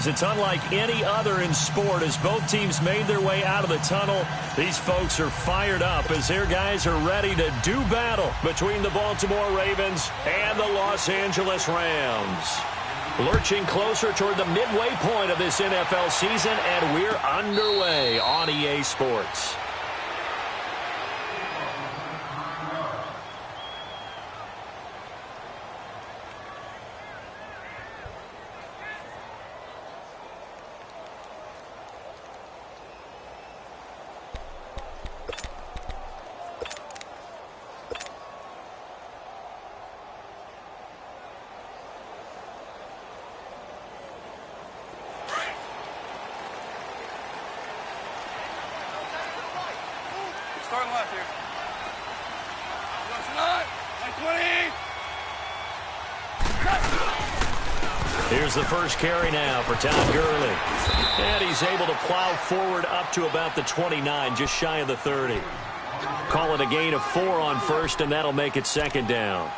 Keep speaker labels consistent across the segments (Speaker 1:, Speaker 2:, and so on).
Speaker 1: fans. It's unlike any other in sport. As both teams made their way out of the tunnel, these folks are fired up as their guys are ready to do battle between the Baltimore Ravens and the Los Angeles Rams. Lurching closer toward the midway point of this NFL season, and we're underway on EA Sports.
Speaker 2: Starting left here.
Speaker 1: Here's the first carry now for Todd Gurley. And he's able to plow forward up to about the 29, just shy of the 30. Call it a gain of 4 on first, and that'll make it second down.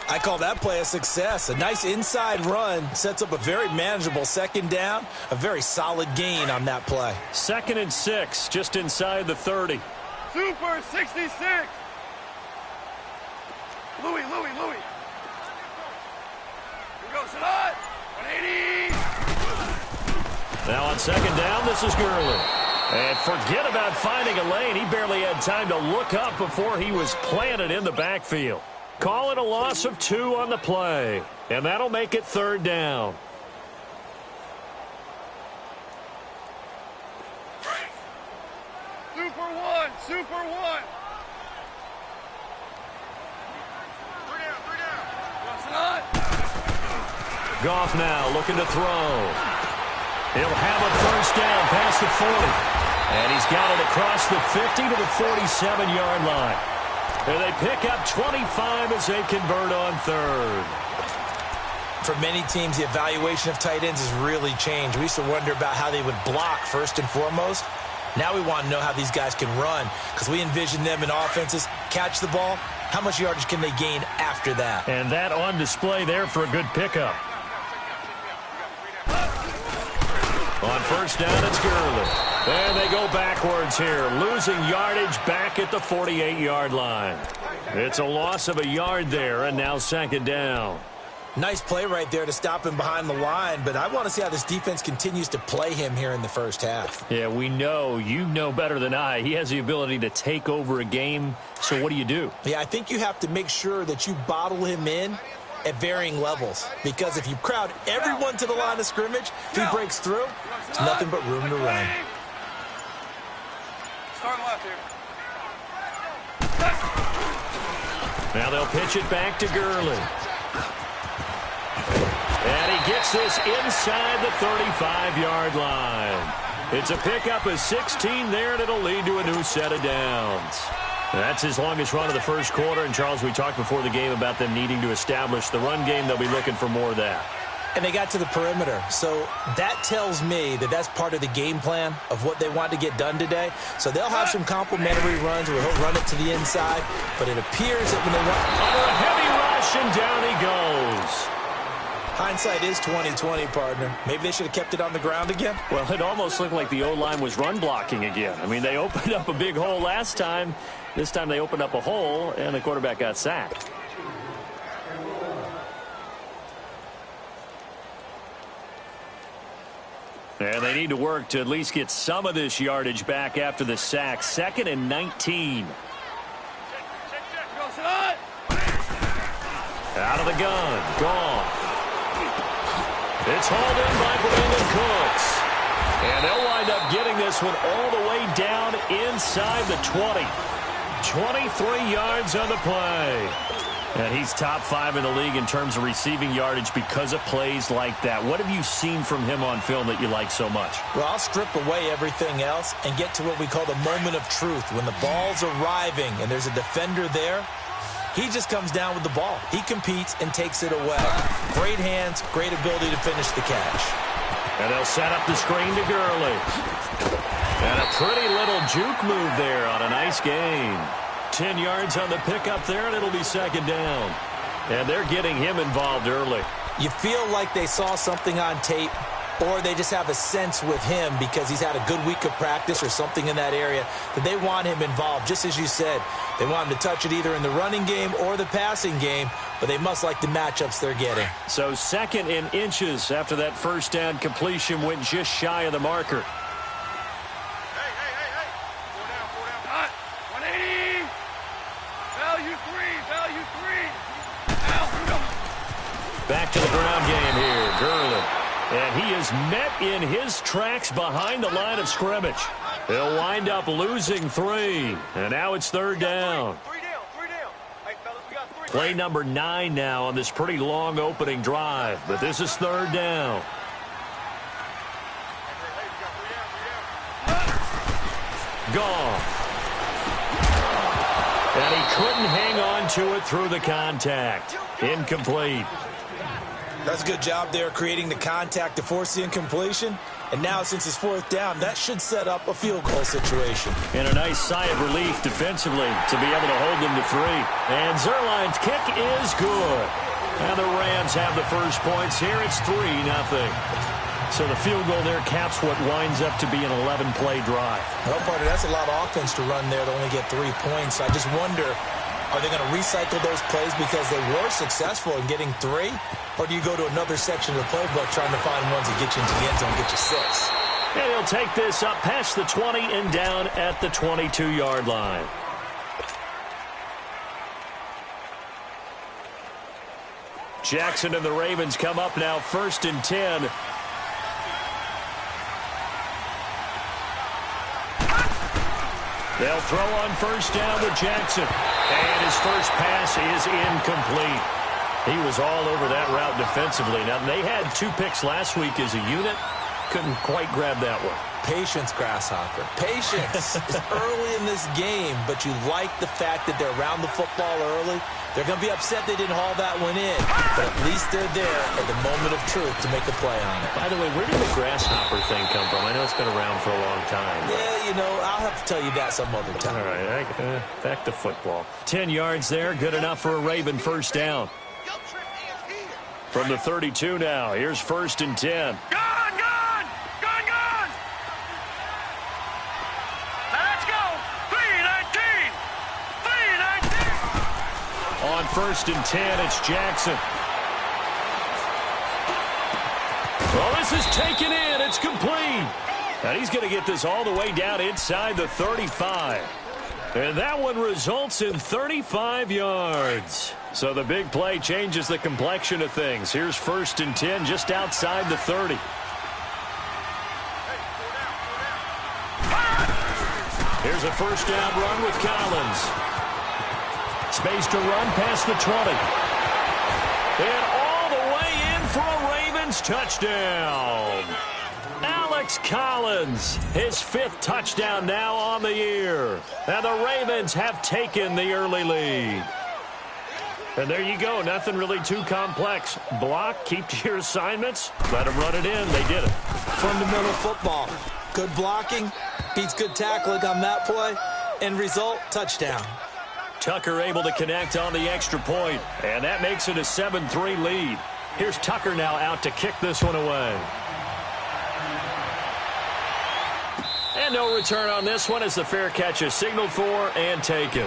Speaker 3: I call that play a success. A nice inside run sets up a very manageable second down. A very solid gain on that play.
Speaker 1: 2nd and 6, just inside the 30.
Speaker 2: Super 66. Louis. Here we go, Sadat. 180.
Speaker 1: Now on second down, this is Gurley. And forget about finding a lane. He barely had time to look up before he was planted in the backfield. Call it a loss of 2 on the play. And that'll make it third down.
Speaker 2: Super one. 3 down.
Speaker 1: Goff now looking to throw. He'll have a first down past the 40. And he's got it across the 50 to the 47-yard line. And they pick up 25 as they convert on third.
Speaker 3: For many teams, the evaluation of tight ends has really changed. We used to wonder about how they would block first and foremost. Now we want to know how these guys can run, because we envision them in offenses catch the ball. How much yardage can they gain after that?
Speaker 1: And that on display there for a good pickup. On first down, it's Gurley. And they go backwards here, losing yardage back at the 48-yard line. It's a loss of a yard there, and now second down.
Speaker 3: Nice play right there to stop him behind the line, but I want to see how this defense continues to play him here in the first half.
Speaker 1: Yeah, we know. You know better than I. He has the ability to take over a game, so what do you do?
Speaker 3: Yeah, I think you have to make sure that you bottle him in at varying levels, because if you crowd everyone to the line of scrimmage, if he breaks through, it's nothing but room to run.
Speaker 2: Starting left here.
Speaker 1: Now they'll pitch it back to Gurley. And he gets this inside the 35-yard line. It's a pickup of 16 there, and it'll lead to a new set of downs. That's his longest run of the first quarter. And, Charles, we talked before the game about them needing to establish the run game. They'll be looking for more of that.
Speaker 3: And they got to the perimeter. So that tells me that that's part of the game plan of what they want to get done today. So they'll have some complimentary runs where he'll run it to the inside. But it appears that when they want...
Speaker 1: Under a heavy rush, and down he goes.
Speaker 3: Hindsight is 20/20, partner. Maybe they should have kept it on the ground again.
Speaker 1: Well, it almost looked like the O-line was run blocking again. I mean, they opened up a big hole last time. This time they opened up a hole, and the quarterback got sacked. And they need to work to at least get some of this yardage back after the sack. 2nd and 19. Out of the gun. Goff. It's hauled in by Brandon Cooks. And they'll wind up getting this one all the way down inside the 20. 23 yards on the play. And he's top 5 in the league in terms of receiving yardage because of plays like that. What have you seen from him on film that you like so much?
Speaker 3: Well, I'll strip away everything else and get to what we call the moment of truth. When the ball's arriving and there's a defender there, he just comes down with the ball. He competes and takes it away. Great hands, great ability to finish the catch.
Speaker 1: And they'll set up the screen to Gurley. And a pretty little juke move there on a nice gain. 10 yards on the pickup there, and it'll be second down. And they're getting him involved early.
Speaker 3: You feel like they saw something on tape or they just have a sense with him because he's had a good week of practice or something in that area that they want him involved. Just as you said, they want him to touch it either in the running game or the passing game, but they must like the matchups they're getting.
Speaker 1: So 2nd in inches after that first down completion went just shy of the marker.
Speaker 2: Hey. 4 down. Hot. 180. Value 3.
Speaker 1: Back to the ground game here. Gurley. And he is met in his tracks behind the line of scrimmage. He'll wind up losing 3. And now it's 3rd down.
Speaker 2: 3 down. Hey, fellas, we got 3.
Speaker 1: Play number 9 now on this pretty long opening drive. But this is 3rd down. Gone. And he couldn't hang on to it through the contact. Incomplete.
Speaker 3: That's a good job there creating the contact to force the incompletion. And now since it's 4th down, that should set up a field goal situation.
Speaker 1: And a nice sigh of relief defensively to be able to hold them to 3. And Zuerlein's kick is good. And the Rams have the first points here. It's 3-0. So the field goal there caps what winds up to be an 11-play drive.
Speaker 3: Well, partner, that's a lot of offense to run there to only get 3 points. I just wonder, are they going to recycle those plays because they were successful in getting 3? Or do you go to another section of the playbook trying to find ones that get you into the end zone and get you 6?
Speaker 1: And he'll take this up past the 20 and down at the 22-yard line. Jackson and the Ravens come up now 1st and 10. They'll throw on 1st down with Jackson. And his first pass is incomplete. He was all over that route defensively. Now, they had 2 picks last week as a unit. Couldn't quite grab that one.
Speaker 3: Patience, Grasshopper. Patience is early in this game, but you like the fact that they're around the football early. They're going to be upset they didn't haul that one in, but at least they're there at the moment of truth to make a play on it.
Speaker 1: By the way, where did the Grasshopper thing come from? I know it's been around for a long time.
Speaker 3: Yeah, you know, I'll have to tell you that some other time.
Speaker 1: All right, back to football. 10 yards there, good enough for a Raven first down. From the 32 now, here's 1st and 10.
Speaker 2: Gone! Let's go! 3-19!
Speaker 1: On 1st and 10, it's Jackson. Well, this is taken in. It's complete. And he's going to get this all the way down inside the 35. And that one results in 35 yards. So the big play changes the complexion of things. Here's 1st and 10 just outside the 30. Here's a first down run with Collins. Space to run past the 20. And all the way in for a Ravens touchdown. Alex Collins, his 5th touchdown now on the year. And the Ravens have taken the early lead. And there you go. Nothing really too complex. Block, keep to your assignments, let them run it in. They did it.
Speaker 3: Fundamental football. Good blocking beats good tackling on that play. End result, touchdown.
Speaker 1: Tucker able to connect on the extra point, and that makes it a 7-3 lead. Here's Tucker now out to kick this one away. And no return on this one as the fair catch is signaled for and taken.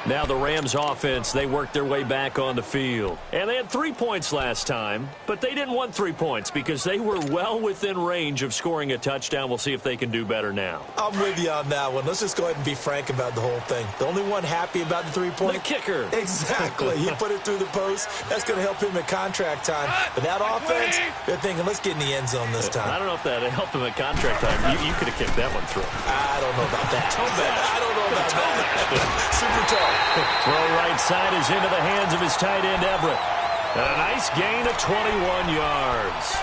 Speaker 1: Now the Rams offense, they worked their way back on the field. And they had 3 points last time, but they didn't want 3 points because they were well within range of scoring a touchdown. We'll see if they can do better now.
Speaker 3: I'm with you on that one. Let's just go ahead and be frank about the whole thing. The only one happy about the 3-point?
Speaker 1: The kicker.
Speaker 3: Exactly. He put it through the post. That's going to help him at contract time. But that offense, they're thinking, let's get in the end zone this time.
Speaker 1: I don't know if that helped him at contract time. You could have kicked that one through.
Speaker 3: I don't know about that.
Speaker 1: Toe bash.
Speaker 3: I don't know about that. Super toe.
Speaker 1: Throw right side is into the hands of his tight end, Everett. And a nice gain of 21 yards.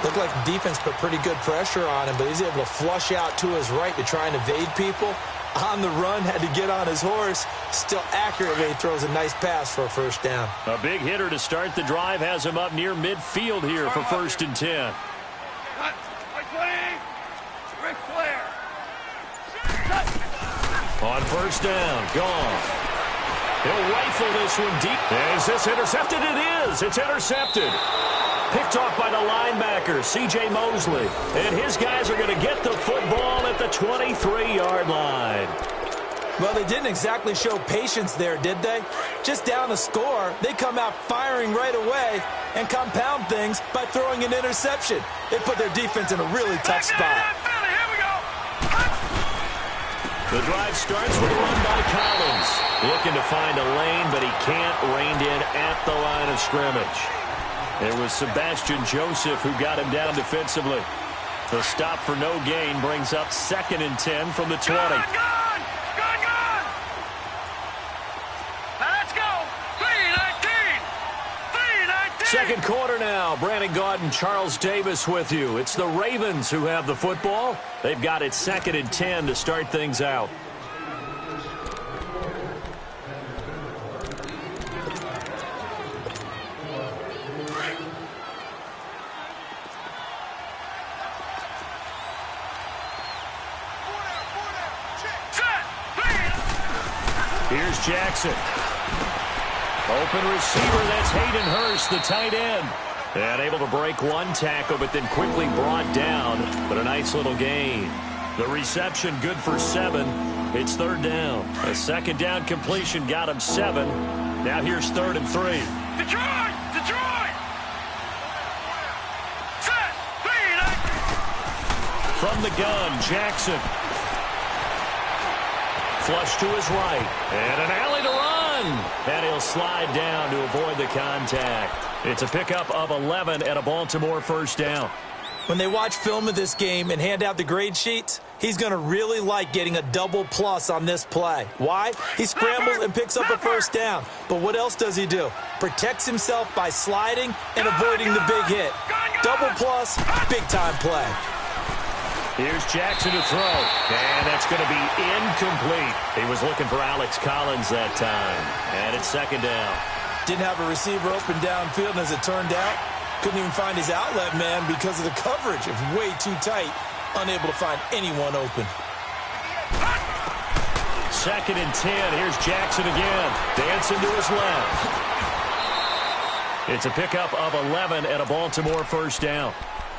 Speaker 3: Looked like the defense put pretty good pressure on him, but he's able to flush out to his right to try and evade people. On the run, had to get on his horse. Still accurately throws a nice pass for a first down.
Speaker 1: A big hitter to start the drive has him up near midfield here for 1st and 10.
Speaker 2: Ric Flair.
Speaker 1: On first down, gone. He'll rifle this one deep. Is this intercepted? It is. It's intercepted. Picked off by the linebacker, C.J. Mosley. And his guys are going to get the football at the 23-yard line.
Speaker 3: Well, they didn't exactly show patience there, did they? Just down a score, they come out firing right away and compound things by throwing an interception. They put their defense in a really tough spot.
Speaker 1: The drive starts with a run by Collins. Looking to find a lane, but he can't. Reined in at the line of scrimmage. It was Sebastian Joseph who got him down defensively. The stop for no gain brings up 2nd and 10 from the 20. Second quarter now. Brandon Gaudin and Charles Davis with you. It's the Ravens who have the football. They've got it 2nd and 10 to start things out. Here's Jackson. Open receiver, that's Hayden Hurst, the tight end. And able to break one tackle, but then quickly brought down. But a nice little gain. The reception good for 7. It's 3rd down. A 2nd down completion got him 7. Now here's 3rd and 3.
Speaker 2: Detroit! Detroit! Set!
Speaker 1: From the gun, Jackson. Flush to his right. And an alley to run. And he'll slide down to avoid the contact. It's a pickup of 11 and a Baltimore 1st down.
Speaker 3: When they watch film of this game and hand out the grade sheets, he's going to really like getting a double plus on this play. Why? He scrambles and picks up a 1st down. But what else does he do? Protects himself by sliding and avoiding the big hit. Double plus, big-time play.
Speaker 1: Here's Jackson to throw, and that's going to be incomplete. He was looking for Alex Collins that time, and it's 2nd down.
Speaker 3: Didn't have a receiver open downfield, and as it turned out, couldn't even find his outlet man because of the coverage. It was way too tight, unable to find anyone open.
Speaker 1: 2nd and 10. Here's Jackson again, dancing to his left. It's a pickup of 11 and a Baltimore 1st down.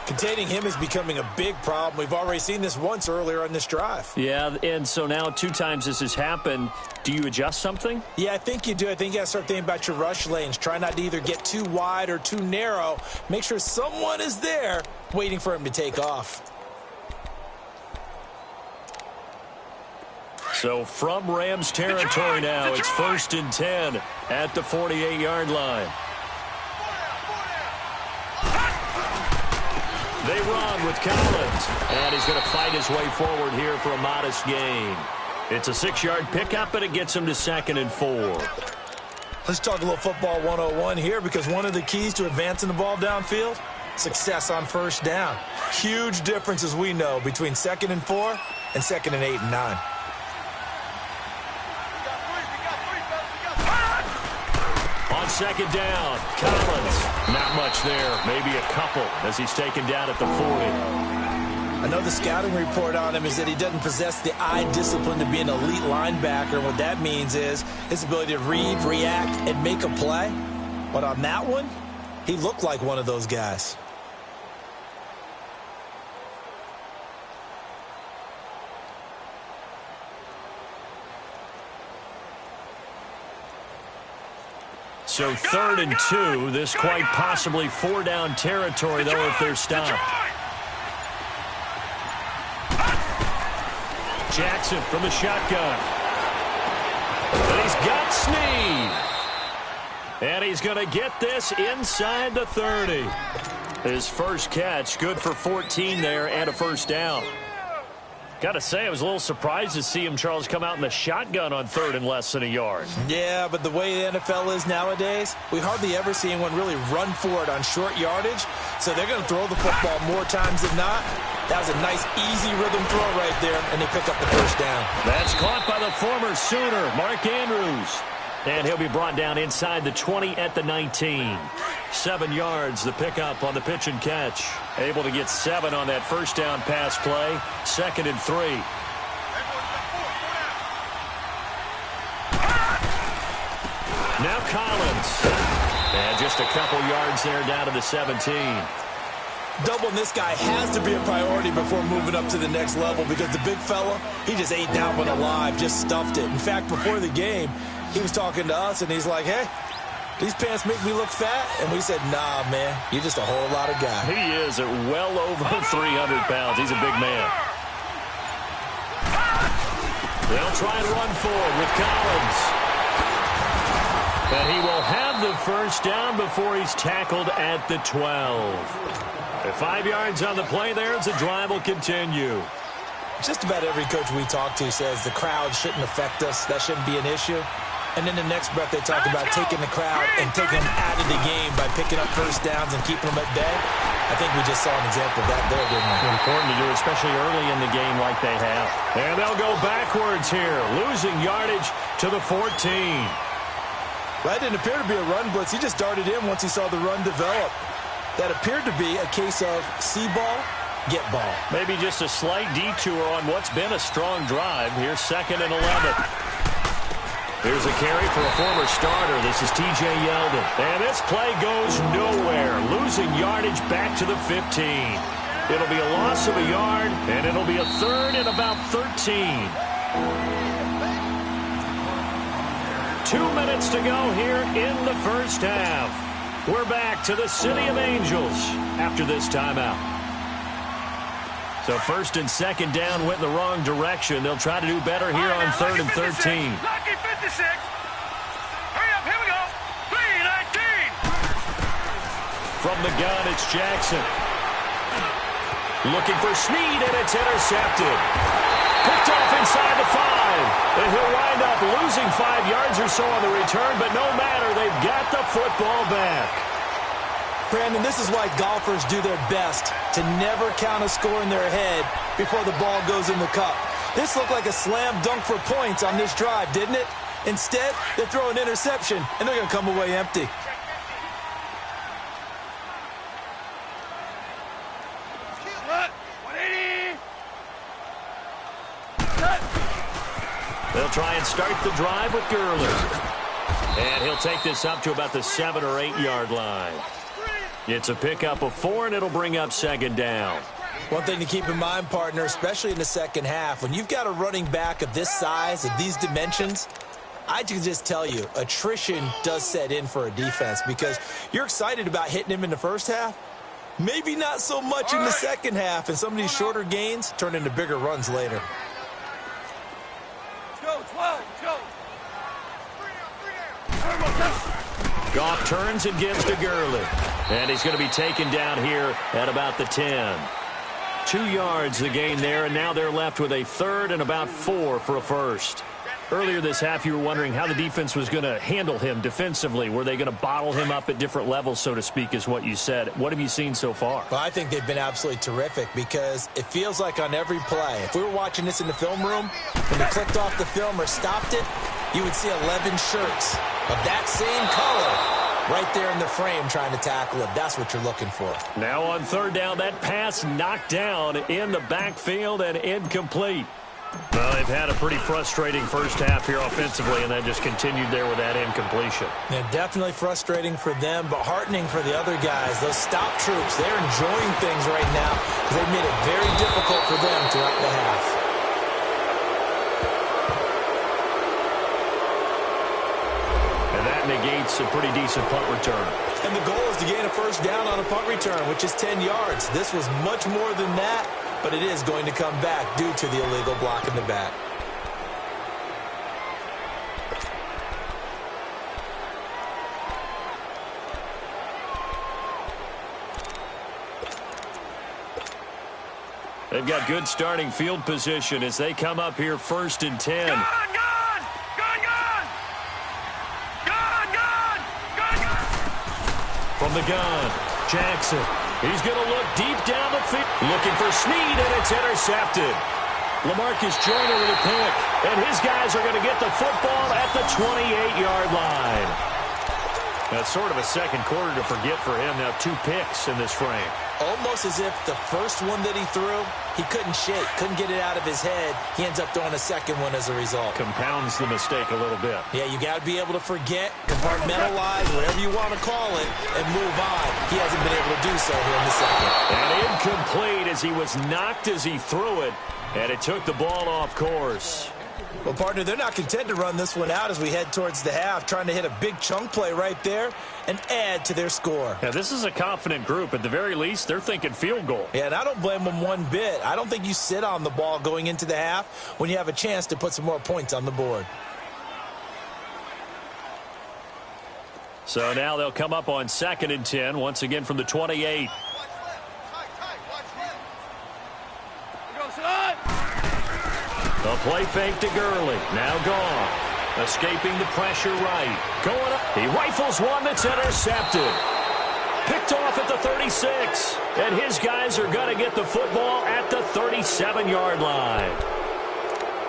Speaker 3: Containing him is becoming a big problem. We've already seen this once earlier on this drive.
Speaker 1: Yeah, and so now 2 times this has happened. Do you adjust something?
Speaker 3: Yeah, I think you do. I think you got to start thinking about your rush lanes. Try not to either get too wide or too narrow. Make sure someone is there waiting for him to take off.
Speaker 1: So from Rams territory now, it's 1st and 10 at the 48-yard line. They run with Collins, and he's going to fight his way forward here for a modest gain. It's a 6-yard pickup, but it gets him to 2nd and 4.
Speaker 3: Let's talk a little football 101 here, because one of the keys to advancing the ball downfield, success on 1st down. Huge difference, as we know, between 2nd and 4 and 2nd and 8 and 9.
Speaker 1: On 2nd down, Collins. Not much there. Maybe a couple as he's taken down at the 40.
Speaker 3: Another scouting report on him is that he doesn't possess the eye discipline to be an elite linebacker. What that means is his ability to read, react, and make a play. But on that one, he looked like one of those guys.
Speaker 1: So 3rd and 2. This quite possibly 4-down territory, though, if they're stopped. Jackson from the shotgun. And he's got Snead. And he's going to get this inside the 30. His first catch, good for 14 there and a 1st down. Got to say, I was a little surprised to see him, Charles, come out in the shotgun on 3rd and less than a yard.
Speaker 3: Yeah, but the way the NFL is nowadays, we hardly ever see anyone really run for it on short yardage. So they're going to throw the football more times than not. That was a nice, easy rhythm throw right there, and they pick up the 1st down.
Speaker 1: That's caught by the former Sooner, Mark Andrews. And he'll be brought down inside the 20 at the 19. 7 yards, the pickup on the pitch and catch. Able to get 7 on that 1st down pass play. 2nd and 3. Now Collins. And just a couple yards there down to the 17.
Speaker 3: Doubling this guy has to be a priority before moving up to the next level because the big fella, he just ate that one alive, just stuffed it. In fact, before the game, he was talking to us, and he's like, hey, these pants make me look fat? And we said, nah, man, you're just a whole lot of guy.
Speaker 1: He is at well over 300 pounds. He's a big man. They'll try and run forward with Collins. And he will have the first down before he's tackled at the 12. 5 yards on the play there as the drive will continue.
Speaker 3: Just about every coach we talk to says the crowd shouldn't affect us. That shouldn't be an issue. And then the next breath they talk about taking the crowd and taking them out of the game by picking up first downs and keeping them at bay. I think we just saw an example of that there, didn't we?
Speaker 1: Important to do, especially early in the game like they have. And they'll go backwards here, losing yardage to the 14.
Speaker 3: Well, that didn't appear to be a run blitz. He just darted in once he saw the run develop. That appeared to be a case of see ball, get ball.
Speaker 1: Maybe just a slight detour on what's been a strong drive. Here's 2nd and 11. Here's a carry for a former starter. This is T.J. Yeldon. And this play goes nowhere. Losing yardage back to the 15. It'll be a loss of a yard, and it'll be a 3rd and about 13. 2 minutes to go here in the first half. We're back to the City of Angels after this timeout. So 1st and 2nd down went in the wrong direction. They'll try to do better here on 3rd and 13.
Speaker 2: Lucky 56. Hurry up, here we go. 3-19.
Speaker 1: From the gun, it's Jackson. Looking for Snead, and it's intercepted. Picked off inside the 5. And he'll wind up losing 5 yards or so on the return, but no matter, they've got the football back.
Speaker 3: Brandon, this is why golfers do their best to never count a score in their head before the ball goes in the cup. This looked like a slam dunk for points on this drive, didn't it? Instead, they throw an interception, and they're going to come away empty.
Speaker 1: They'll try and start the drive with Gurley. And he'll take this up to about the 7 or 8 yard line. It's a pickup of 4, and it'll bring up 2nd down.
Speaker 3: One thing to keep in mind, partner, especially in the second half, when you've got a running back of this size, of these dimensions, I can just tell you, attrition does set in for a defense because you're excited about hitting him in the first half. Maybe not so much in the second half, and some of these shorter gains turn into bigger runs later.
Speaker 1: Goff turns and gives to Gurley. And he's going to be taken down here at about the 10. 2 yards the gain there, and now they're left with a 3rd and about 4 for a first. Earlier this half, you were wondering how the defense was going to handle him defensively. Were they going to bottle him up at different levels, so to speak, is what you said. What have you seen so far?
Speaker 3: Well, I think they've been absolutely terrific because it feels like on every play, if we were watching this in the film room, when they clicked off the film or stopped it, you would see 11 shirts of that same color right there in the frame trying to tackle it. That's what you're looking for.
Speaker 1: Now on 3rd down, that pass knocked down in the backfield and incomplete. Well, they've had a pretty frustrating first half here offensively, and then just continued there with that incompletion.
Speaker 3: Yeah, definitely frustrating for them, but heartening for the other guys. Those stop troops, they're enjoying things right now because they've made it very difficult for them throughout the half.
Speaker 1: And that negates a pretty decent punt return.
Speaker 3: And the goal is to gain a first down on a punt return, which is 10 yards. This was much more than that, but it is going to come back due to the illegal block in the back.
Speaker 1: They've got good starting field position as they come up here 1st and 10. From the gun, Jackson. He's going to look deep down the field. Looking for Snead, and it's intercepted. LaMarcus Joyner with a pick. And his guys are going to get the football at the 28-yard line. That's sort of a second quarter to forget for him. Now 2 picks in this frame.
Speaker 3: Almost as if the first one that he threw, he couldn't shake, couldn't get it out of his head. He ends up throwing a second one as a result.
Speaker 1: Compounds the mistake a little bit.
Speaker 3: Yeah, you got to be able to forget, compartmentalize, whatever you want to call it, and move on. He hasn't been able to do so here in the second.
Speaker 1: And incomplete as he was knocked as he threw it, and it took the ball off course.
Speaker 3: Well, partner, they're not content to run this one out as we head towards the half, trying to hit a big chunk play right there and add to their score.
Speaker 1: Yeah, this is a confident group. At the very least, they're thinking field goal.
Speaker 3: Yeah, and I don't blame them one bit. I don't think you sit on the ball going into the half when you have a chance to put some more points on the board.
Speaker 1: So now they'll come up on 2nd and 10, once again from the 28. The play fake to Gurley. Now gone. Escaping the pressure right. Going up. He rifles one that's intercepted. Picked off at the 36. And his guys are going to get the football at the 37-yard line.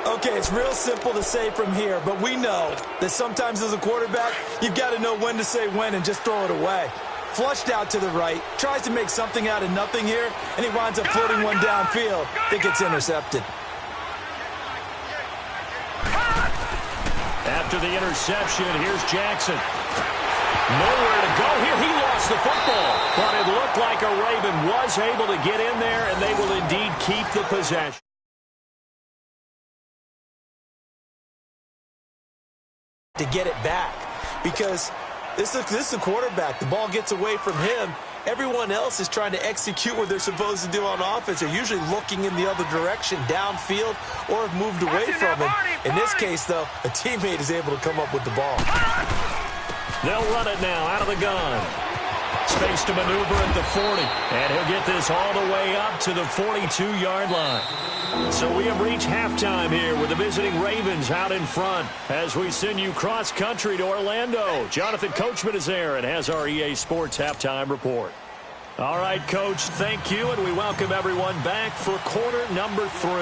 Speaker 3: Okay, it's real simple to say from here, but we know that sometimes as a quarterback, you've got to know when to say when and just throw it away. Flushed out to the right, tries to make something out of nothing here, and he winds up floating one downfield that gets intercepted.
Speaker 1: After the interception, here's Jackson. Nowhere to go here. He lost the football, but it looked like a Raven was able to get in there, and they will indeed keep the possession.
Speaker 3: To get it back, because this is a quarterback. The ball gets away from him. Everyone else is trying to execute what they're supposed to do on offense. They're usually looking in the other direction, downfield, or have moved away from him. In this case, though, a teammate is able to come up with the ball.
Speaker 1: They'll run it now out of the gun. Space to maneuver at the 40. And he'll get this all the way up to the 42-yard line. So we have reached halftime here with the visiting Ravens out in front as we send you cross-country to Orlando. Jonathan Coachman is there and has our EA Sports halftime report. All right, Coach, thank you, and we welcome everyone back for quarter number 3.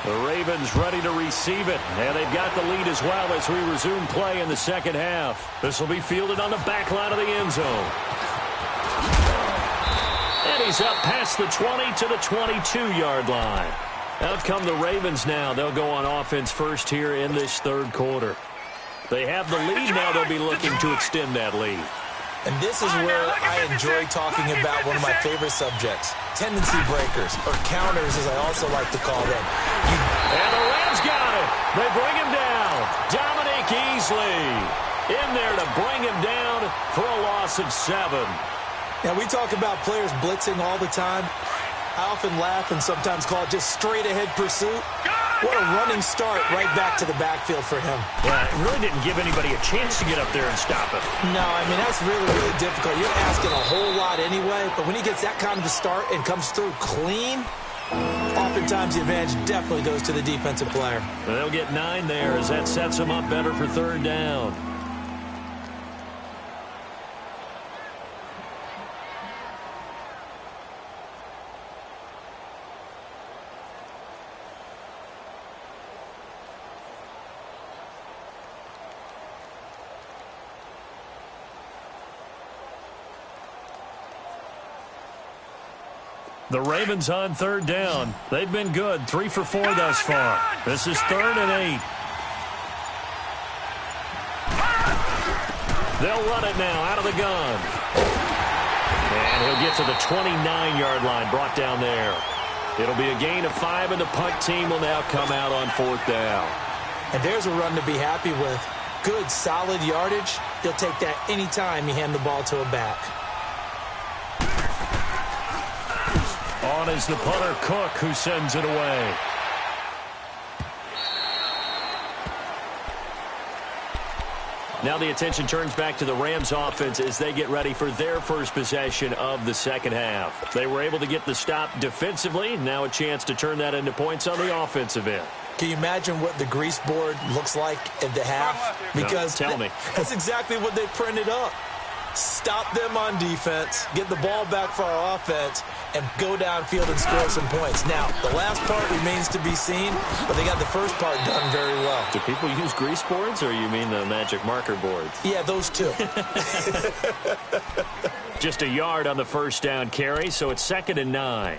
Speaker 1: The Ravens ready to receive it, and they've got the lead as well as we resume play in the second half. This will be fielded on the back line of the end zone. And he's up past the 20 to the 22-yard line. Out come the Ravens now. They'll go on offense first here in this third quarter. They have the lead now. They'll be looking to extend that lead.
Speaker 3: And this is where I enjoy talking about one of my favorite subjects, tendency breakers, or counters as I also like to call them.
Speaker 1: And the Rams got it. They bring him down. Dominique Easley in there to bring him down for a loss of 7.
Speaker 3: Now, we talk about players blitzing all the time. I often laugh and sometimes call it just straight-ahead pursuit. What a running start right back to the backfield for him.
Speaker 1: Yeah, it really didn't give anybody a chance to get up there and stop him.
Speaker 3: No, I mean, that's really, really difficult. You're asking a whole lot anyway, but when he gets that kind of a start and comes through clean, oftentimes the advantage definitely goes to the defensive player.
Speaker 1: They'll get 9 there as that sets them up better for third down. The Ravens on third down. They've been good. 3 for 4 thus far. This is 3rd and 8. They'll run it now out of the gun. And he'll get to the 29-yard line, brought down there. It'll be a gain of 5, and the punt team will now come out on 4th down.
Speaker 3: And there's a run to be happy with. Good, solid yardage. He'll take that anytime you hand the ball to a back.
Speaker 1: On is the punter, Cook, who sends it away. Now the attention turns back to the Rams offense as they get ready for their first possession of the second half. They were able to get the stop defensively. Now a chance to turn that into points on the offensive end.
Speaker 3: Can you imagine what the grease board looks like at the half? Because
Speaker 1: no, tell me.
Speaker 3: That's exactly what they printed up. stop them on defense, get the ball back for our offense, and go downfield and score some points. Now, the last part remains to be seen, but they got the first part done very well.
Speaker 1: Do people use grease boards, or you mean the magic marker boards?
Speaker 3: Yeah, those two.
Speaker 1: Just a yard on the first down carry, so it's 2nd and 9.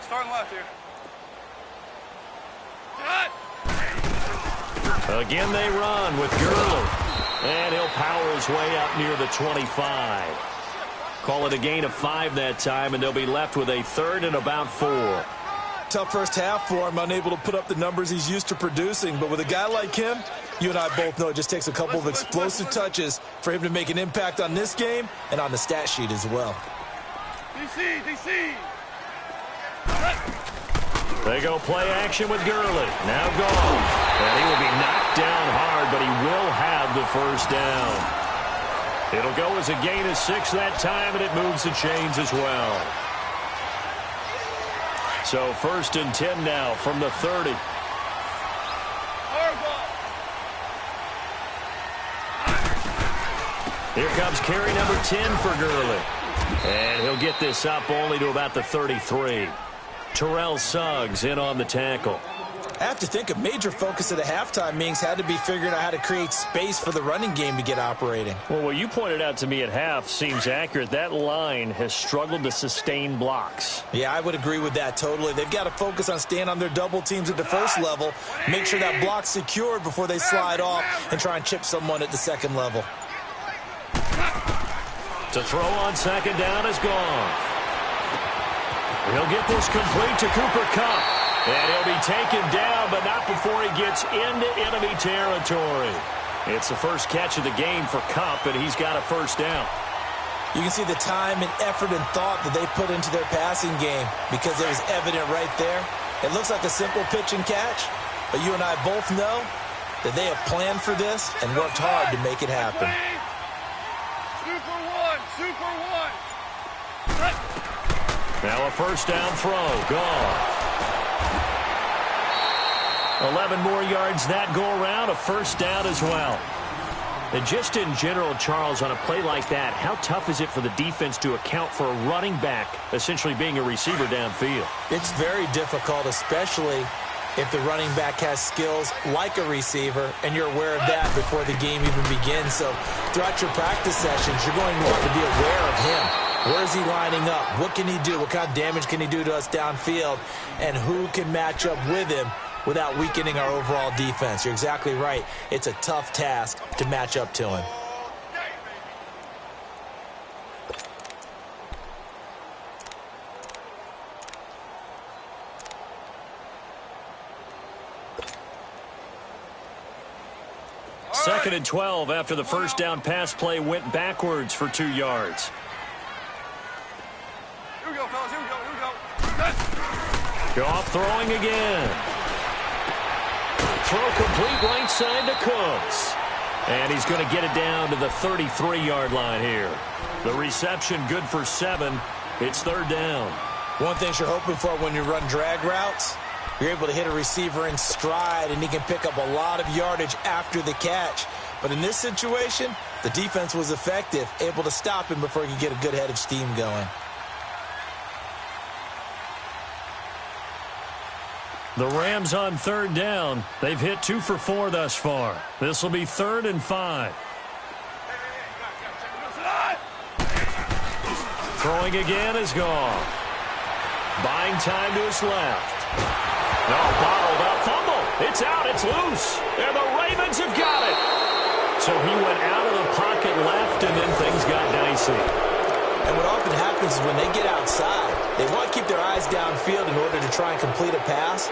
Speaker 2: Starting left here.
Speaker 1: Again, they run with Gurley. And he'll power his way up near the 25. Call it a gain of 5 that time, and they'll be left with a 3rd and about 4.
Speaker 3: Tough first half for him, unable to put up the numbers he's used to producing. But with a guy like him, you and I both know it just takes a couple of explosive touches for him to make an impact on this game and on the stat sheet as well.
Speaker 2: DC.
Speaker 1: They go play action with Gurley. Now gone. And he will be knocked down hard, but he will have the first down. It'll go as a gain of 6 that time, and it moves the chains as well. So 1st and 10 now from the 30. Here comes carry number 10 for Gurley. And he'll get this up only to about the 33. Terrell Suggs in on the tackle.
Speaker 3: I have to think a major focus at the halftime meetings had to be figuring out how to create space for the running game to get operating.
Speaker 1: Well, what you pointed out to me at half seems accurate. That line has struggled to sustain blocks.
Speaker 3: Yeah, I would agree with that totally. They've got to focus on staying on their double teams at the first level, make sure that block's secured before they slide off and try and chip someone at the second level.
Speaker 1: To throw on 2nd down is gone. He'll get this complete to Cooper Kupp. And he'll be taken down, but not before he gets into enemy territory. It's the first catch of the game for Kupp, and he's got a first down.
Speaker 3: You can see the time and effort and thought that they put into their passing game because it was evident right there. It looks like a simple pitch and catch, but you and I both know that they have planned for this and worked hard to make it happen.
Speaker 2: Super one.
Speaker 1: Now a first down throw. Gone. 11 more yards that go around. A first down as well. And just in general, Charles, on a play like that, how tough is it for the defense to account for a running back essentially being a receiver downfield?
Speaker 3: It's very difficult, especially if the running back has skills like a receiver, and you're aware of that before the game even begins. So throughout your practice sessions, you're going to want to be aware of him. Where is he lining up? What can he do? What kind of damage can he do to us downfield? And who can match up with him without weakening our overall defense? You're exactly right. It's a tough task to match up to him.
Speaker 1: Second and 12 after the first down pass play went backwards for 2 yards.
Speaker 2: Here we go, fellas. Here we go.
Speaker 1: Goff throwing again. Throw complete right side to Cooks. And he's going to get it down to the 33-yard line here. The reception good for 7. It's 3rd down.
Speaker 3: One thing you're hoping for when you run drag routes, you're able to hit a receiver in stride, and he can pick up a lot of yardage after the catch. But in this situation, the defense was effective, able to stop him before he could get a good head of steam going.
Speaker 1: The Rams on 3rd down. They've hit 2 for 4 thus far. This will be 3rd and 5. Throwing again is gone. Buying time to his left. No, bottled up. Fumble. It's out. It's loose. And the Ravens have got it. So he went out of the pocket left, and then things got dicey.
Speaker 3: And what often happens is when they get outside, they want to keep their eyes downfield in order to try and complete a pass.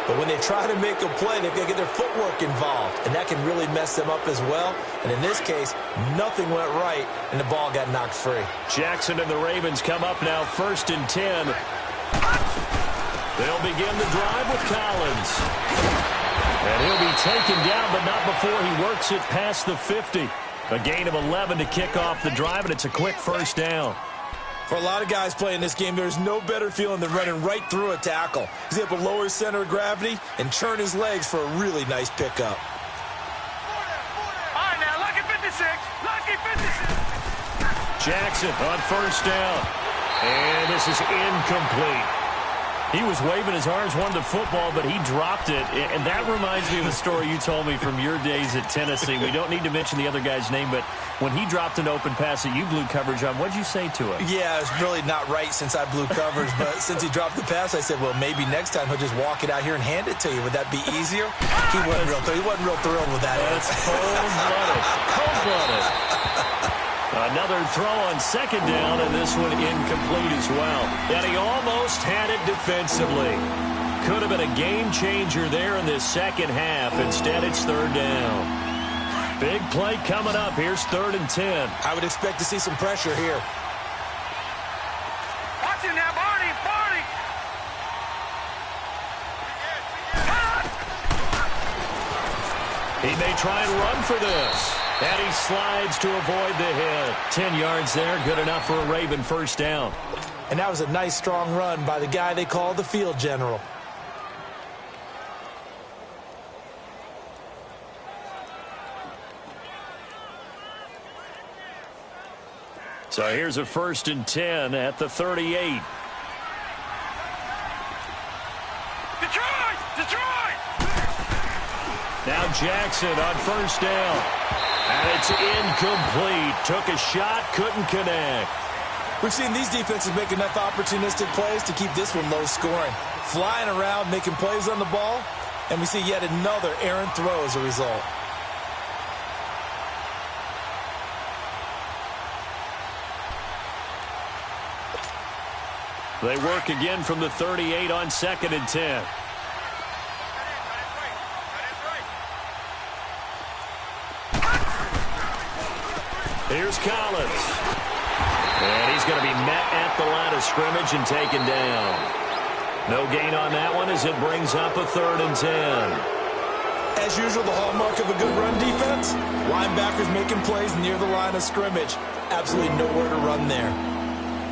Speaker 3: But when they try to make a play, they've got to get their footwork involved, and that can really mess them up as well. And in this case, nothing went right, and the ball got knocked free.
Speaker 1: Jackson and the Ravens come up now 1st and 10. They'll begin the drive with Collins. And he'll be taken down, but not before he works it past the 50. A gain of 11 to kick off the drive, and it's a quick first down.
Speaker 3: For a lot of guys playing this game, there's no better feeling than running right through a tackle. He's able to lower his center of gravity and churn his legs for a really nice pickup.
Speaker 2: All right, now, lucky 56. Lucky 56.
Speaker 1: Jackson on first down. And this is incomplete. He was waving his arms, wanted the football, but he dropped it. And that reminds me of a story you told me from your days at Tennessee. We don't need to mention the other guy's name, but when he dropped an open pass that you blew coverage on, what'd you say to him?
Speaker 3: Yeah, it's really not right since I blew coverage, but since he dropped the pass, I said, well, maybe next time he'll just walk it out here and hand it to you. Would that be easier? He wasn't real thrilled with that.
Speaker 1: That's cold-blooded. Cold-blooded. Another throw on second down, and this one incomplete as well. And he almost had it defensively. Could have been a game changer there in this second half. Instead, it's third down. Big play coming up. Here's 3rd and 10.
Speaker 3: I would expect to see some pressure here.
Speaker 2: Watch him now, Barney. Barney.
Speaker 1: He may try and run for this. And he slides to avoid the hit. 10 yards there, good enough for a Raven first down.
Speaker 3: And that was a nice, strong run by the guy they call the field general.
Speaker 1: So here's a 1st and 10 at the 38.
Speaker 2: Detroit! Detroit!
Speaker 1: Now Jackson on first down. And it's incomplete. Took a shot, couldn't connect.
Speaker 3: We've seen these defenses make enough opportunistic plays to keep this one low scoring. Flying around, making plays on the ball, and we see yet another errant throw as a result.
Speaker 1: They work again from the 38 on 2nd and 10. Here's Collins. And he's going to be met at the line of scrimmage and taken down. No gain on that one as it brings up a 3rd and 10.
Speaker 3: As usual, the hallmark of a good run defense, linebackers making plays near the line of scrimmage. Absolutely nowhere to run there.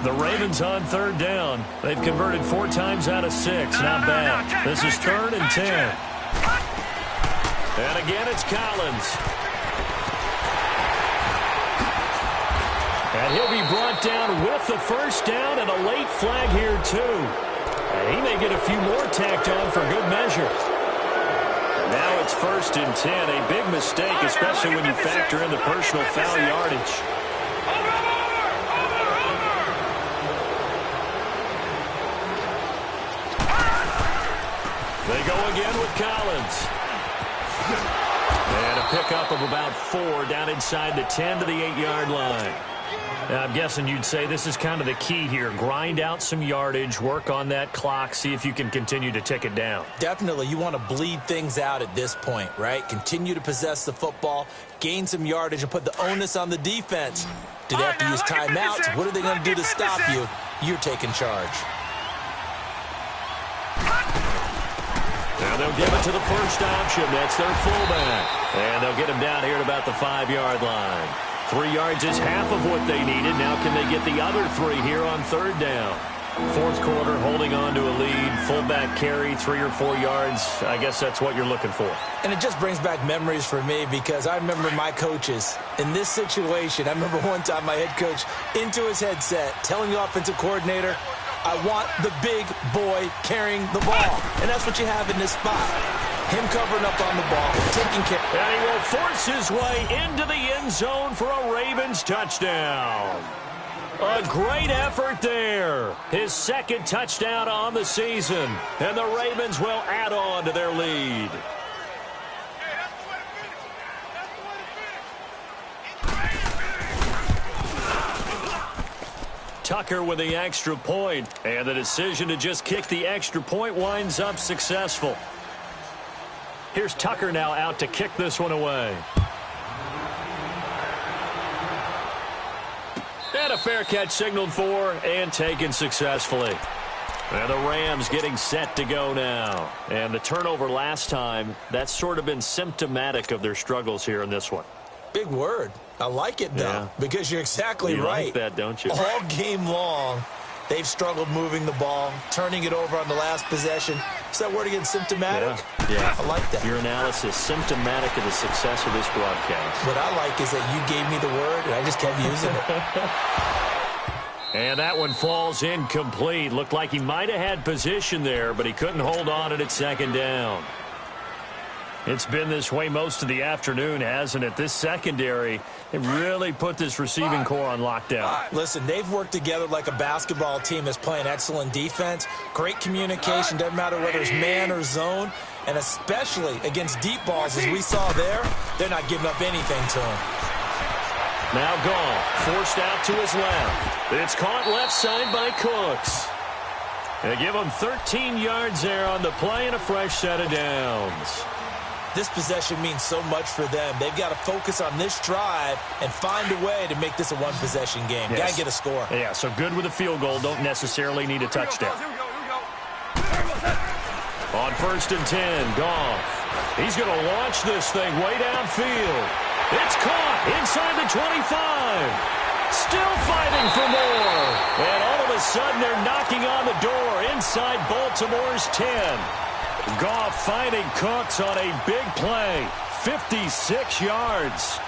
Speaker 1: The Ravens on 3rd down. They've converted 4 times out of 6. Not bad. This is 3rd and 10. And again, it's Collins. And he'll be brought down with the first down and a late flag here, too. And he may get a few more tacked on for good measure. Now it's 1st and 10. A big mistake, especially when you factor in the personal foul yardage. They go again with Collins. And a pickup of about 4 down inside the 10 to the 8-yard line. Now, I'm guessing you'd say this is kind of the key here. Grind out some yardage, work on that clock, see if you can continue to tick it down.
Speaker 3: Definitely. You want to bleed things out at this point, right? Continue to possess the football, gain some yardage, and put the onus on the defense. Do they have to use timeouts? What are they going to do to stop you? You're taking charge.
Speaker 1: Now they'll give it to the first option. That's their fullback. And they'll get him down here at about the 5-yard line. 3 yards is half of what they needed. Now can they get the other 3 here on 3rd down? 4th quarter, holding on to a lead. Fullback carry, 3 or 4 yards. I guess that's what you're looking for.
Speaker 3: And it just brings back memories for me because I remember my coaches in this situation. I remember one time my head coach into his headset telling the offensive coordinator, I want the big boy carrying the ball. And that's what you have in this spot. Him covering up on the ball, taking care.
Speaker 1: And he will force his way into the end zone for a Ravens touchdown. A great effort there. His 2nd touchdown on the season. And the Ravens will add on to their lead. Tucker with the extra point. And the decision to just kick the extra point winds up successful. Here's Tucker now out to kick this one away. And a fair catch signaled for and taken successfully. And the Rams getting set to go now. And the turnover last time, that's sort of been symptomatic of their struggles here in this one.
Speaker 3: Big word. I like it, though, because you're exactly right.
Speaker 1: You like that, don't you?
Speaker 3: All game long, they've struggled moving the ball, turning it over on the last possession. Is that word again, symptomatic?
Speaker 1: Yeah.
Speaker 3: I like that.
Speaker 1: Your analysis, symptomatic of the success of this broadcast.
Speaker 3: What I like is that you gave me the word, and I just kept using it.
Speaker 1: And that one falls incomplete. Looked like he might have had position there, but he couldn't hold on at second down. It's been this way most of the afternoon, hasn't it? This secondary, they really put this receiving core on lockdown.
Speaker 3: Listen, they've worked together like a basketball team that's playing excellent defense. Great communication, doesn't matter whether it's man or zone. And especially against deep balls, as we saw there, they're not giving up anything to him.
Speaker 1: Now Goff, forced out to his left. It's caught left side by Cooks. They give him 13 yards there on the play and a fresh set of downs.
Speaker 3: This possession means so much for them. They've got to focus on this drive and find a way to make this a one-possession game.
Speaker 1: Yes.
Speaker 3: Got to get a score.
Speaker 1: Yeah, so good with a field goal. Don't necessarily need a touchdown. On 1st and 10, Goff. He's going to launch this thing way downfield. It's caught inside the 25. Still fighting for more. And all of a sudden, they're knocking on the door inside Baltimore's 10. Goff finding Cooks on a big play. 56 yards.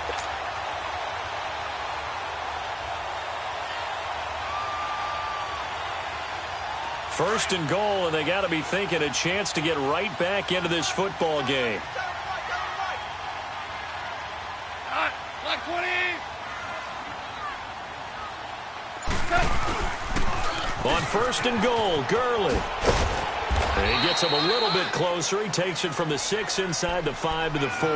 Speaker 1: First and goal, and they got to be thinking a chance to get right back into this football game.
Speaker 2: Black 20.
Speaker 1: On 1st and goal, Gurley. And he gets him a little bit closer. He takes it from the 6 inside the 5 to the 4.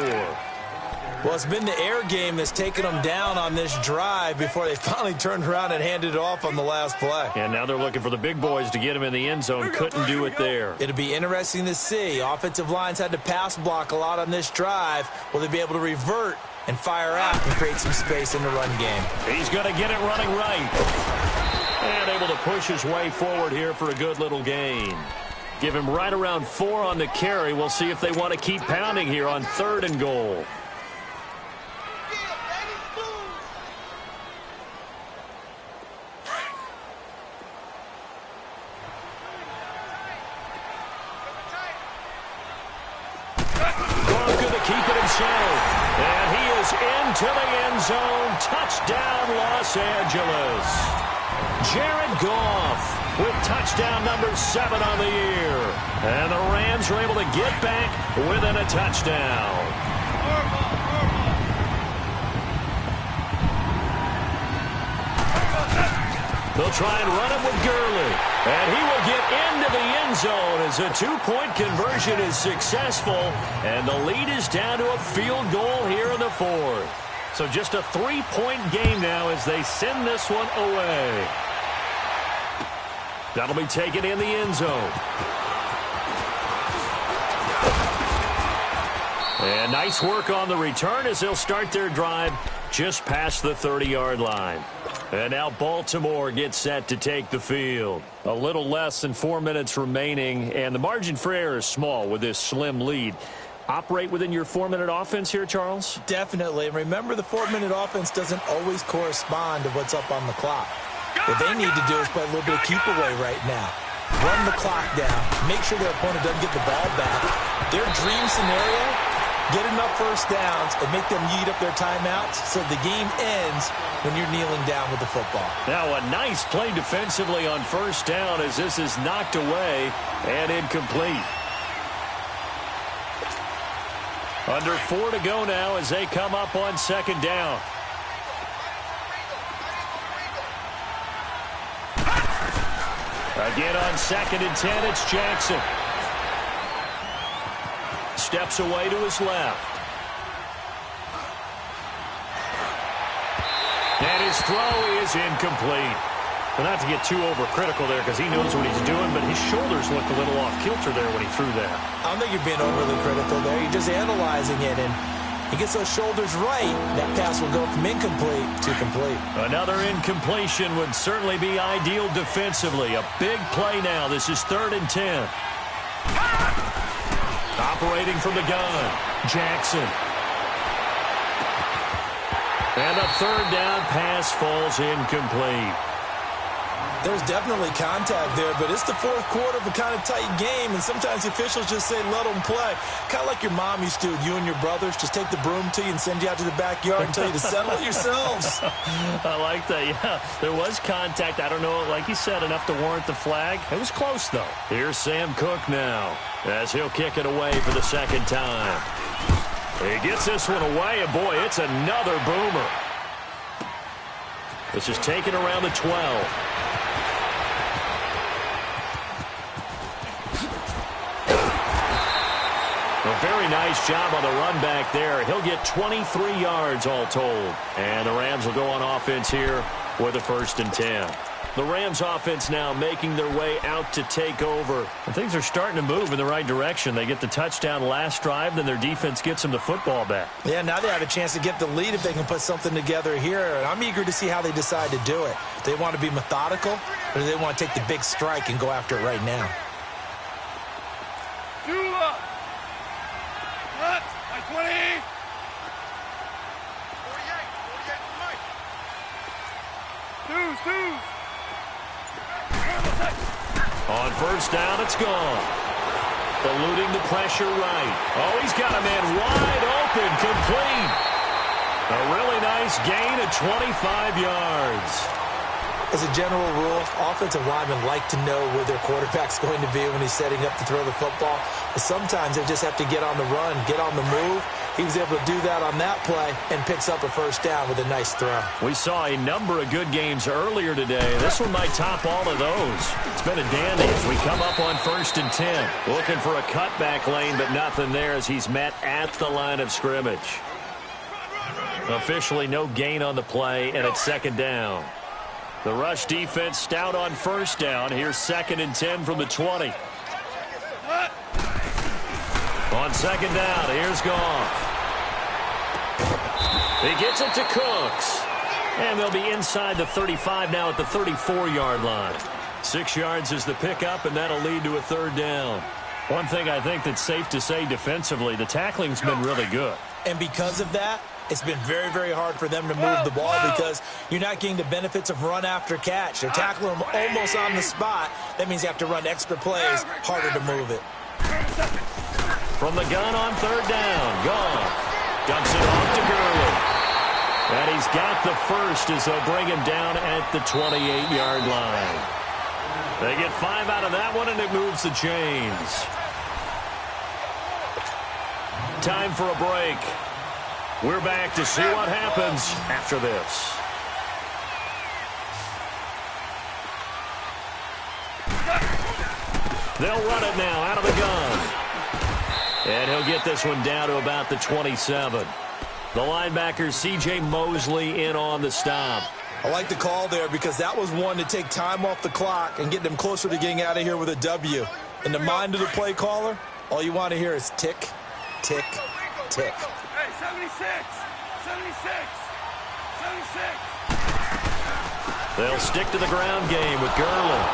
Speaker 3: Well, it's been the air game that's taken them down on this drive before they finally turned around and handed it off on the last play.
Speaker 1: And now they're looking for the big boys to get him in the end zone. Couldn't do it there.
Speaker 3: It'll be interesting to see. Offensive lines had to pass block a lot on this drive. Will they be able to revert and fire out and create some space in the run game?
Speaker 1: He's going to get it running right. And able to push his way forward here for a good little gain. Give him right around 4 on the carry. We'll see if they want to keep pounding here on 3rd and goal. Gronk going to keep it himself. And he is into the end zone. Touchdown, Los Angeles. Jared Goff with touchdown number 7 on the year. And the Rams are able to get back within a touchdown. They'll try and run it with Gurley. And he will get into the end zone as a 2-point conversion is successful. And the lead is down to a field goal here in the 4th. So just a 3-point game now as they send this one away. That'll be taken in the end zone. And nice work on the return as they'll start their drive just past the 30-yard line. And now Baltimore gets set to take the field. A little less than 4 minutes remaining, and the margin for error is small with this slim lead. Operate within your 4-minute offense here, Charles?
Speaker 3: Definitely. And remember, the 4-minute offense doesn't always correspond to what's up on the clock. What they need to do is play a little bit of keep away right now. Run the clock down. Make sure their opponent doesn't get the ball back. Their dream scenario, get enough first downs and make them eat up their timeouts so the game ends when you're kneeling down with the football.
Speaker 1: Now a nice play defensively on 1st down as this is knocked away and incomplete. Under 4 to go now as they come up on 2nd down. Again on 2nd and 10, it's Jackson. Steps away to his left. And his throw is incomplete. Well, not to get too overcritical there because he knows what he's doing, but his shoulders looked a little off kilter there when he threw that.
Speaker 3: I don't think you're being overly critical there. You're just analyzing it, and he gets those shoulders right, that pass will go from incomplete to complete.
Speaker 1: Another incompletion would certainly be ideal defensively. A big play now. This is 3rd and 10. Operating from the gun, Jackson. And a third down pass falls incomplete.
Speaker 3: There's definitely contact there, but it's the fourth quarter of a kind of tight game, and sometimes the officials just say, let them play. Kind of like your mom used to, you and your brothers, just take the broom to you and send you out to the backyard and tell you to settle it yourselves.
Speaker 1: I like that, yeah. There was contact. I don't know, like you said, enough to warrant the flag. It was close, though. Here's Sam Cook now, as he'll kick it away for the second time. He gets this one away, and boy, it's another boomer. This is taken around the 12. A very nice job on the run back there. He'll get 23 yards all told. And the Rams will go on offense here with a 1st and 10. The Rams offense now making their way out to take over. And things are starting to move in the right direction. They get the touchdown last drive, then their defense gets them the football back.
Speaker 3: Yeah, now they have a chance to get the lead if they can put something together here. And I'm eager to see how they decide to do it. Do they want to be methodical, or do they want to take the big strike and go after it right now?
Speaker 2: By 20. 48. Two.
Speaker 1: On 1st down, it's gone. Eluding the pressure right. Oh, he's got a man wide open, complete. A really nice gain of 25 yards.
Speaker 3: As a general rule, offensive linemen like to know where their quarterback's going to be when he's setting up to throw the football. But sometimes they just have to get on the run, get on the move. He was able to do that on that play and picks up a 1st down with a nice throw.
Speaker 1: We saw a number of good games earlier today. This one might top all of those. It's been a dandy as we come up on 1st and 10. Looking for a cutback lane, but nothing there as he's met at the line of scrimmage. Officially no gain on the play, and it's 2nd down. The rush defense stout on 1st down. Here's 2nd and 10 from the 20. On 2nd down, here's Goff. He gets it to Cooks. And they'll be inside the 35 now at the 34-yard line. 6 yards is the pickup, and that'll lead to a 3rd down. One thing I think that's safe to say defensively, the tackling's been really good.
Speaker 3: And because of that, it's been very, very hard for them to move the ball because you're not getting the benefits of run after catch. They're tackling them almost on the spot. That means you have to run extra plays, harder to move it.
Speaker 1: From the gun on 3rd down, Goff dumps it off to Gurley. And he's got the first as they'll bring him down at the 28-yard line. They get 5 out of that one, and it moves the chains. Time for a break. We're back to see what happens after this. They'll run it now out of the gun. And he'll get this one down to about the 27. The linebacker, C.J. Mosley, in on the stop.
Speaker 3: I like the call there because that was one to take time off the clock and get them closer to getting out of here with a W. In the mind of the play caller, all you want to hear is tick, tick, tick.
Speaker 2: Hey, 76. 76. 76.
Speaker 1: They'll stick to the ground game with Gurley.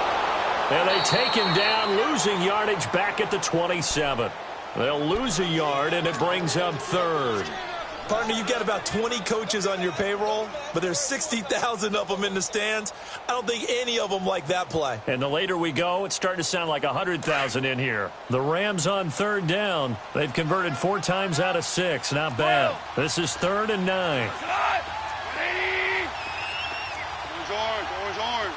Speaker 1: And they take him down, losing yardage back at the 27. They'll lose a yard, and it brings up 3rd.
Speaker 3: Partner, you've got about 20 coaches on your payroll, but there's 60,000 of them in the stands. I don't think any of them like that play.
Speaker 1: And the later we go, it's starting to sound like 100,000 in here. The Rams on 3rd down. They've converted 4 times out of 6. Not bad. This is 3rd and 9.
Speaker 2: Orange.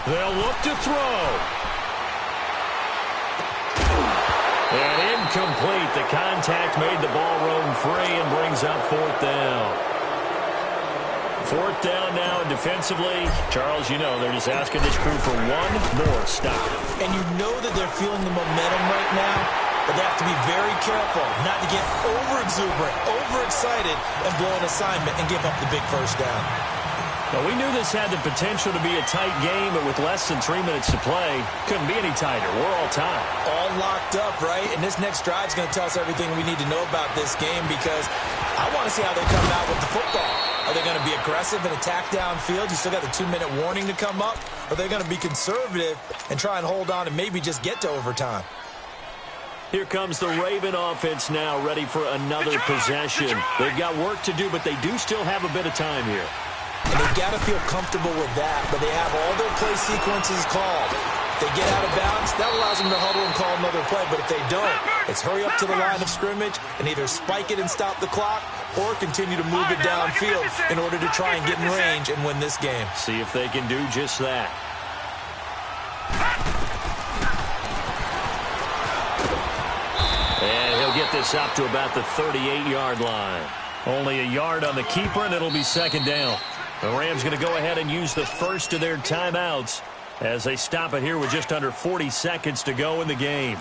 Speaker 1: They'll look to throw. And incomplete. The contact made the ball roam free and brings up 4th down. 4th down now, and defensively, Charles, you know, they're just asking this crew for one more stop.
Speaker 3: And you know that they're feeling the momentum right now, but they have to be very careful not to get over-exuberant, overexcited, and blow an assignment and give up the big 1st down.
Speaker 1: Well, we knew this had the potential to be a tight game, but with less than 3 minutes to play, couldn't be any tighter. We're all tied.
Speaker 3: All locked up, right? And this next drive is going to tell us everything we need to know about this game because I want to see how they come out with the football. Are they going to be aggressive and attack downfield? You still got the 2-minute warning to come up? Or are they going to be conservative and try and hold on and maybe just get to overtime?
Speaker 1: Here comes the Raven offense now, ready for another possession. They've got work to do, but they do still have a bit of time here.
Speaker 3: And they've got to feel comfortable with that, but they have all their play sequences called. If they get out of bounds, that allows them to huddle and call another play. But if they don't, it's hurry up to the line of scrimmage and either spike it and stop the clock or continue to move it downfield in order to try and get in range and win this game.
Speaker 1: See if they can do just that. And he'll get this up to about the 38-yard line. Only a yard on the keeper, and it'll be second down. The Rams going to go ahead and use the first of their timeouts as they stop it here with just under 40 seconds to go in the game.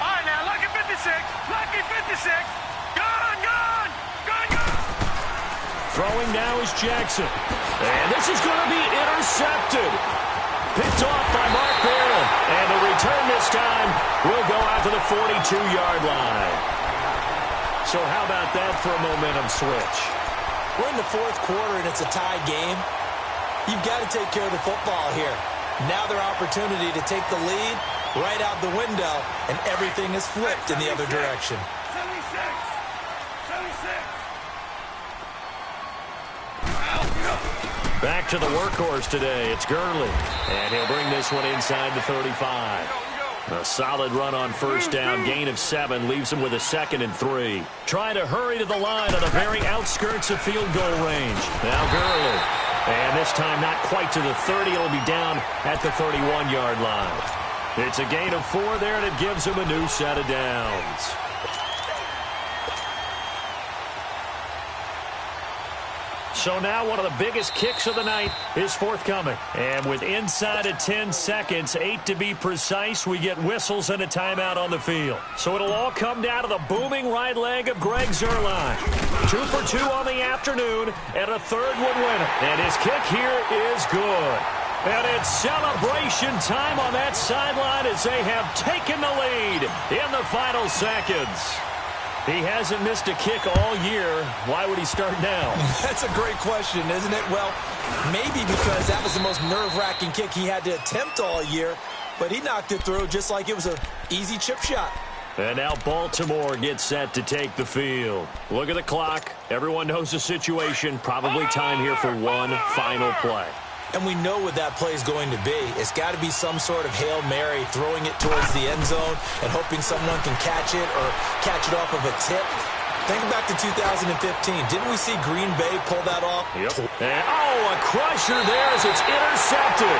Speaker 2: All right, now, lucky 56. Lucky 56. Gone, gone, gone, gone.
Speaker 1: Throwing now is Jackson. And this is going to be intercepted. Picked off by Mark Barron. And the return this time will go out to the 42-yard line. So how about that for a momentum switch?
Speaker 3: We're in the fourth quarter, and it's a tie game. You've got to take care of the football here. Now their opportunity to take the lead right out the window, and everything is flipped in the other direction.
Speaker 2: 76. 76.
Speaker 1: Back to the workhorse today. It's Gurley. And he'll bring this one inside the 35. A solid run on first down. Gain of 7 leaves him with a 2nd and 3. Trying to hurry to the line on the very outskirts of field goal range. Now Gurley. And this time not quite to the 30. It'll be down at the 31-yard line. It's a gain of 4 there, and it gives him a new set of downs. So now one of the biggest kicks of the night is forthcoming. And with inside of 10 seconds, 8 to be precise, we get whistles and a timeout on the field. So it'll all come down to the booming right leg of Greg Zuerlein. 2 for 2 on the afternoon, and a third would win it. And his kick here is good. And it's celebration time on that sideline as they have taken the lead in the final seconds. He hasn't missed a kick all year. Why would he start now?
Speaker 3: That's a great question, isn't it? Well, maybe because that was the most nerve-wracking kick he had to attempt all year, but he knocked it through just like it was an easy chip shot.
Speaker 1: And now Baltimore gets set to take the field. Look at the clock. Everyone knows the situation. Probably time here for one final play.
Speaker 3: And we know what that play is going to be. It's got to be some sort of Hail Mary, throwing it towards the end zone and hoping someone can catch it or catch it off of a tip. Think back to 2015. Didn't we see Green Bay pull that off?
Speaker 1: Yep. And, a crusher there as it's intercepted.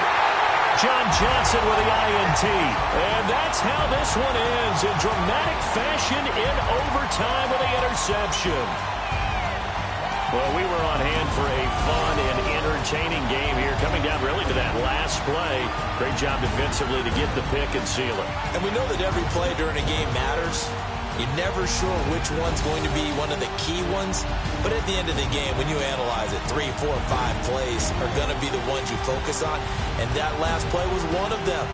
Speaker 1: John Johnson with the INT. And that's how this one ends in dramatic fashion in overtime with the interception. Well, we were on hand for a fun and entertaining game here, coming down really to that last play. Great job defensively to get the pick and seal it.
Speaker 3: And we know that every play during a game matters. You're never sure which one's going to be one of the key ones. But at the end of the game, when you analyze it, 3, 4, 5 plays are going to be the ones you focus on. And that last play was one of them.